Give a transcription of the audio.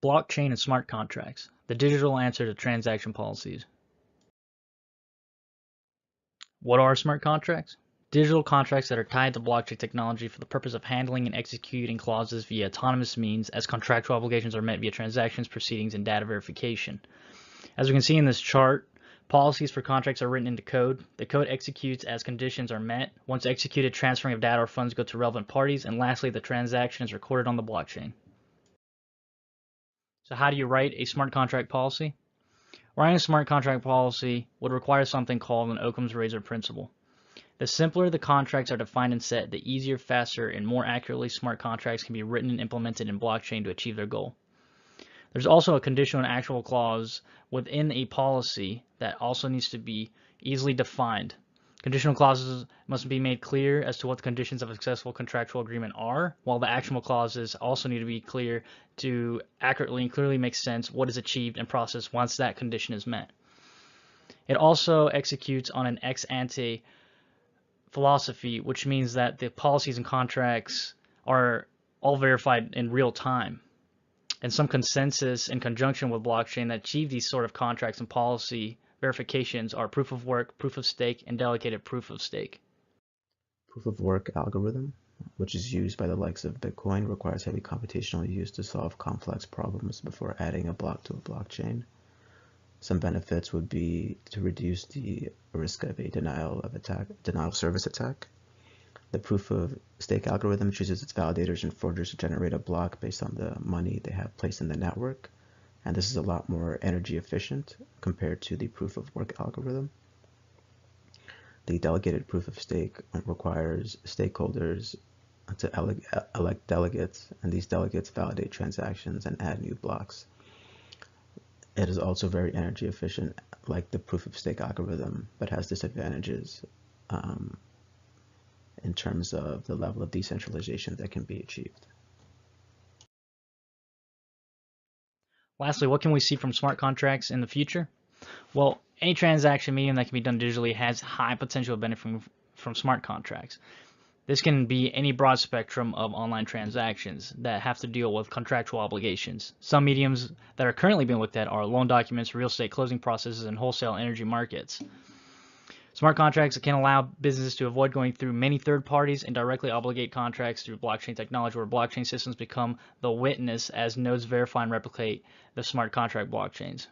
Blockchain and smart contracts, the digital answer to transaction policies. What are smart contracts? Digital contracts that are tied to blockchain technology for the purpose of handling and executing clauses via autonomous means as contractual obligations are met via transactions, proceedings, and data verification. As we can see in this chart, policies for contracts are written into code. The code executes as conditions are met. Once executed, transferring of data or funds go to relevant parties. And lastly, the transaction is recorded on the blockchain. So how do you write a smart contract policy? Writing a smart contract policy would require something called an Occam's razor principle. The simpler the contracts are defined and set, the easier, faster, and more accurately smart contracts can be written and implemented in blockchain to achieve their goal. There's also a conditional and actual clause within a policy that also needs to be easily defined. Conditional clauses must be made clear as to what the conditions of a successful contractual agreement are, while the actionable clauses also need to be clear to accurately and clearly make sense what is achieved and processed once that condition is met. It also executes on an ex ante philosophy, which means that the policies and contracts are all verified in real time. And some consensus in conjunction with blockchain that achieve these sort of contracts and policy verifications are proof of work, proof of stake, and delegated proof of stake. Proof of work algorithm, which is used by the likes of Bitcoin, requires heavy computational use to solve complex problems before adding a block to a blockchain. Some benefits would be to reduce the risk of a denial of service attack. The proof of stake algorithm chooses its validators and forgers to generate a block based on the money they have placed in the network, and this is a lot more energy efficient compared to the proof of work algorithm. The delegated proof of stake requires stakeholders to elect delegates, and these delegates validate transactions and add new blocks. It is also very energy efficient, like the proof of stake algorithm, but has disadvantages in terms of the level of decentralization that can be achieved. Lastly, what can we see from smart contracts in the future? Well, any transaction medium that can be done digitally has high potential benefit from smart contracts. This can be any broad spectrum of online transactions that have to deal with contractual obligations. Some mediums that are currently being looked at are loan documents, real estate closing processes, and wholesale energy markets. Smart contracts can allow businesses to avoid going through many third parties and directly obligate contracts through blockchain technology, where blockchain systems become the witness as nodes verify and replicate the smart contract blockchains.